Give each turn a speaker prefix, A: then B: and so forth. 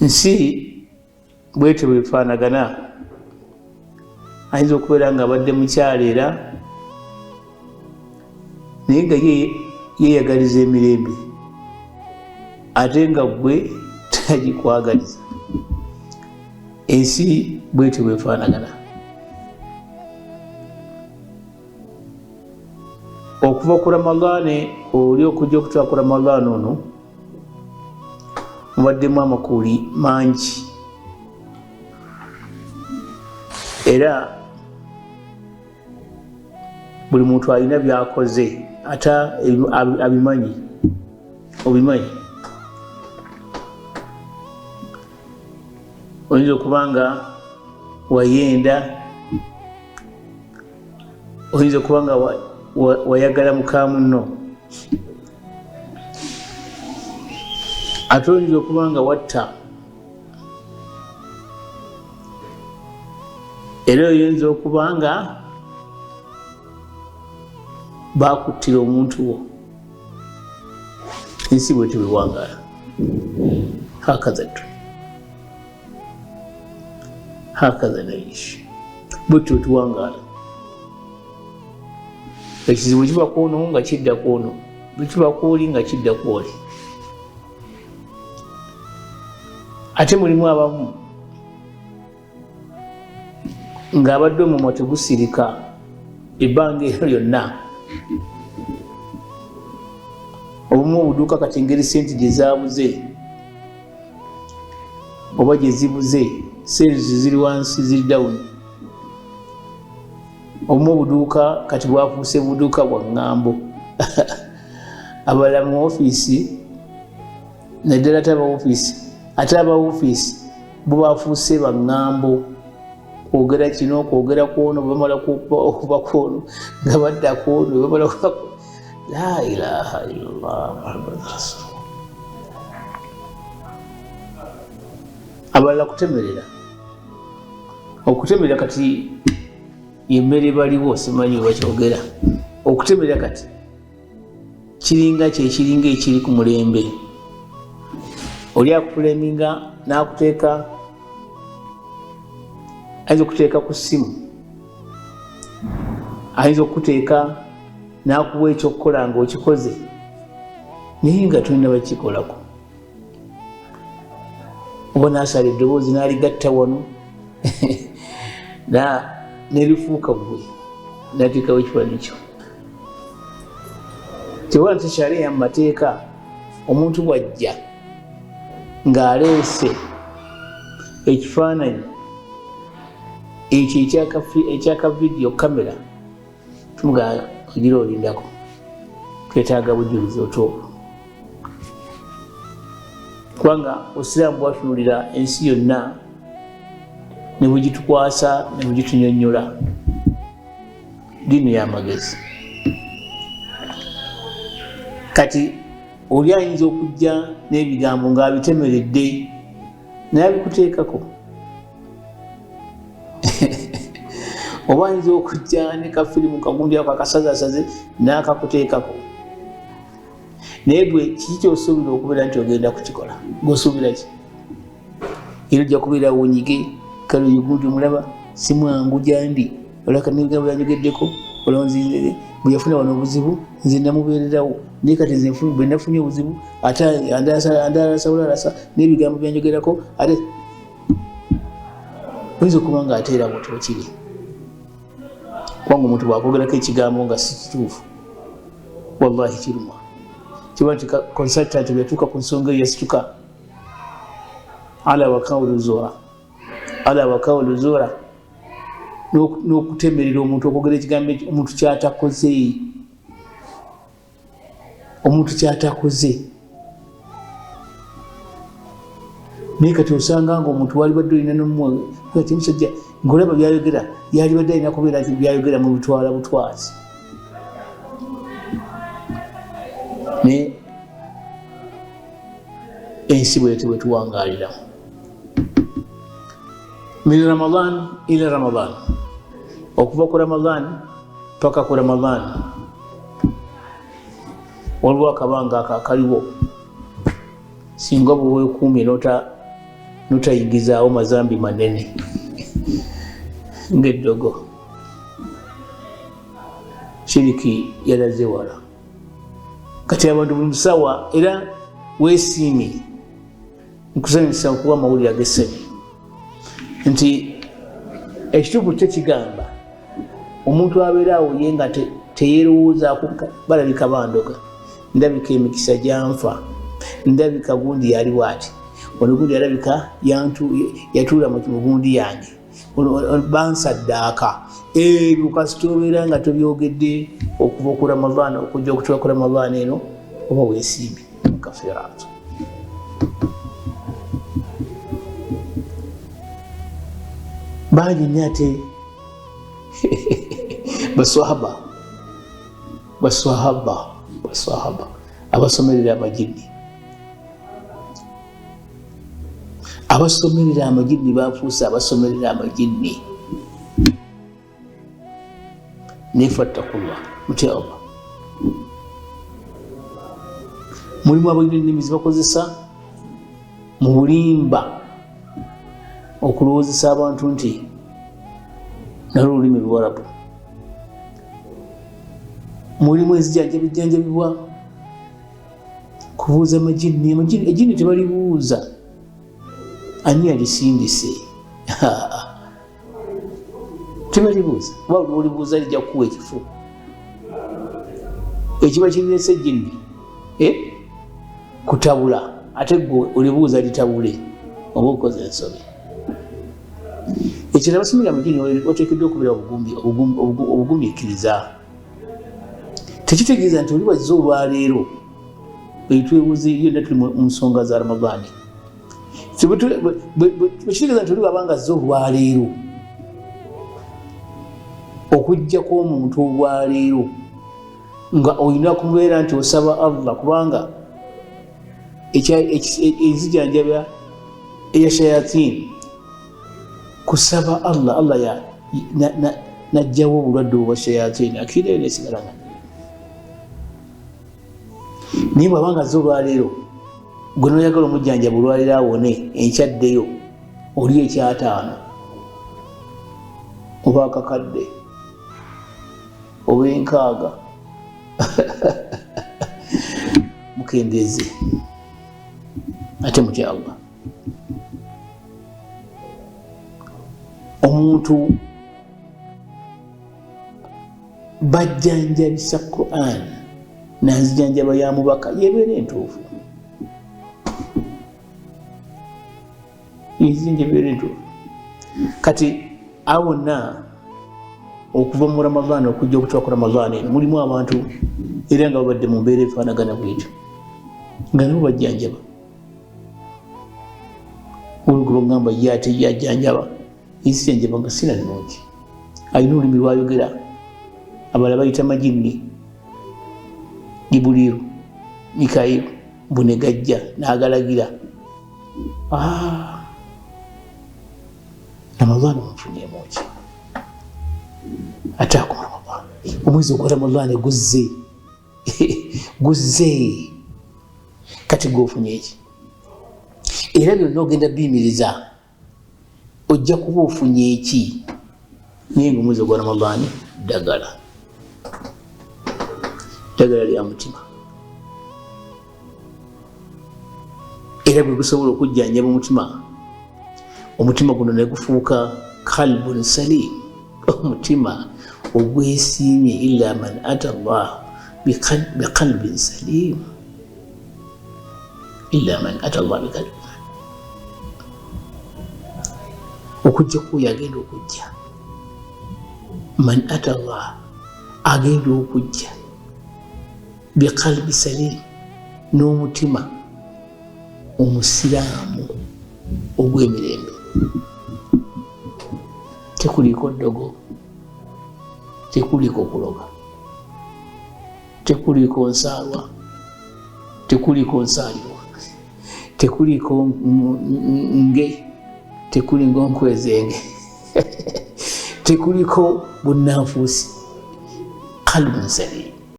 A: nsi bwetyo bwefaanagana. Ayinza okubeera nga abadde mukyala era naye nga yeeyagaliza emirembe ate nga gwe tagikwagaliza. Ensi bwetyo bwefaanagana. Okuva ku Ramadhaani oli okujja okutwala ku Ramadhaani ono mubaddemu amakuuli mangi era buli muntu alina byakoze ate abimanyi. Obimanyi oyinza okuba nga wayenda, oyinza okuba nga wayagala muka munno, ate oyinza okuba nga watta, era oyinza okuba nga bakuttira omuntu wo. Ensi bwetyo bwewangaala. Hakaza naishi bwetyo tuwangaala. Ekizibu kiba kwono nga kidda kwono, bwekiba kwoli nga kidda kwoli. Ate mulimu abamu ng'abadde omumwa tegusirika ebbanga eryo lyonna. Obumu obuduuka kati engeri sente gye zaabuze oba gye zibuze, sente ziri wansi, ziri dawuni. Obumu obuduuka kati bwafuuse buduuka bwa ŋŋambo. Abalala mu ofiisi naddala ate aba ofiisi bo bafuuse ba ŋŋambo. Kwogera kino, kwogera kwono, bamala okuba kwono nga badda kwono, bamala okuba kwono. La ilaha illallah Muhammad Rasulullah. Abalala kutemerera. Okutemerera kati yemmere baliwo simanyi bakyogera. Okutemerera kati kiringa kyekiringa ekiri ku mulembe. Oli akuleminga n'akuteeka, ayinza okuteeka ku ssimu, ayinza okuteeka n'akuwa ekyokukola ng'okikoze naye nga tolina bakikolako. Oba n'asala eddoboozi n'aligatta wano nerifuuka ggwe n'ateekawo ekifaananyi kyo. Tewala tekyaliya mu mateeka omuntu bw'ajja ng'aleese ekifaananyi ekyo ekyaka vidiyo kamera, tumugaa ogira olindako, twetaaga bujulizi otuufu. Kubanga Obusiraamu bwatunuulira ensi yonna ne bugitukwasa ne bugitunyonnyola. Ddiini y'amagezi. Kati oli ayinza okujja n'ebigambo ng'abitemeredde naye abikuteekako. Oba ayinza okujja ne kafirimu kagundi ako akasazasaze n'akakuteekako. Naye gwe kiki ky'osuubira okubeera nti ogenda kukikola? Gw'osuubira ki? Era ojja kubeera wunyige, kale oyo gundi omulaba si mwangu gyandi, olaka n'ebigambo byanjogeddeko, olaba nze bwe yafuna wano obuzibu nze namubeererawo, naye kati nze bwe nafunye obuzibu ate andalasa bulalasa n'ebigambo byanjogerako ate oyinza okuba nga ateera bwoti bwekiri. Kubanga omuntu bw'akwogerako ekigambo nga si kituufu, wallahi kiruma. Kiba nti consultant bw'yatuuka ku nsonga eyo yasituka. Ala wakawulu zuura n'okutemerera omuntu, okwogera ekigambo omuntu kyatakoze. Naye kati osanga nga omuntu wali badde olina n'omumwe kati musajja ng'olaba byayogera yali badde alina kubeera nti byayogera mu bitwala butwazi. Naye ensi bwetyo bwe tuwangaalira. Min Ramadan ila Ramadan, okuva ku Ramadan paka ku Ramadan waliwo akabanga akakaliwo. Singa bwe weekuumye notayigizaawo mazambi manene ng'eddogo. Shiriki yalaze wala. Kati abantu buli musawa era weesiimye nkusanyusa okuwa amawulire ag'essanyu nti ekituufu tekigamba omuntu abeera awo ye nga teyeerowoozaako balabika bandoga, ndabika emikisa gyanfa, ndabika gundi yali bw'ati, ono gundi yalabika yatuula mu gundi yange, bansaddaaka. Ebyo kasita obeera nga tobyogedde okuva ku Ramadhan okujja okutuuka ku Ramadhan eno oba weesiimye mukafiraatu. Bangi nnyo ate baswahaba abasomerera amajini, abasomerera amajini bafuuse abasomerera amajini. Nefattakullah, mutya Allah. Mulimu abalina ennimi zibakozesa mu bulimba okulowoozesa abantu nti nalwo olulimi Luwarabu. Mulimu ezijjanjabibwa kubuuza amajini. Ejini tebalibuuza ani yalisindise, tebalibuuza. Oba olibuuza lijja kukuwa ekifu ekiba kirirese ejini kutabula, ate gwe olibuuza litabule oba okoze ensobi. Ekyo abasomera amajini oteekeddwa okubeera obugumiikiriza. Tekitegeeza nti oli wazze olwaleero etwebuuze yonna tuli mu nsonga za Ramadhaani. Tekitegeeza nti oli wabanga azze olwaleero okujjako omuntu olwaleero nga olina kumubeera nti osaba Allah, kubanga enzijanjaba eya shayatin kusaba Allah najjawo obulwadde obwa shayatin akira eno esigalanga. Naye bw'abanga azze olwaleero gwe noyagala omujjanjaba olwaleero awone, enkyaddeyo oli ekyataano oba akakadde oba enkaaga mukendeeze ate mutya Allah. Omuntu bajjanjabisa Quran nanzijanjaba ya mubaka yebeera entuufu, ezinjebeera entuufu. Kati awonna okuva mu Ramadhan okujja okutuuka ku Ramadhan eno mulimu abantu era nga babadde mu mbeera efaanagana bwetyo nga nabo bajjanjaba. Olugero ngamba ye ate yajjanjaba enzijanjaba nga sina nnungi, alina olulimi lwayogera, abalala bayita majini, Jibuliru, Mikairu, bunegajja n'agalagira. Ramadhan omufunyeemu ki? Ataakum Ramadhan, omwezi ogwa Ramadhan guzze kati gwofunye eki? Era byonna ogenda biyimiriza ojja kuba ofunye eki? Naye nga omwezi ogwa Ramadhan ddagala lya mutima, era bwe gusobola okujjanjaba omutima guno ne gufuuka qalbun salim, omutima ogwesiimye. Illa man ata Allah biqalbin salim, illa man ata Allah biqalbin. Okujja kuyo agenda okujja, man ata Allah agenda okujja biqalbi salim, n'omutima omusiraamu ogw'emirembe. Tekuliiko ddogo, tekuliiko kuloga, tekuliiko nsaalwa, tekuliiko nsaalirwa, tekuliiko nge, tekuliiko nkwezenge, tekuliiko bunnanfuusi. Qalbun salim,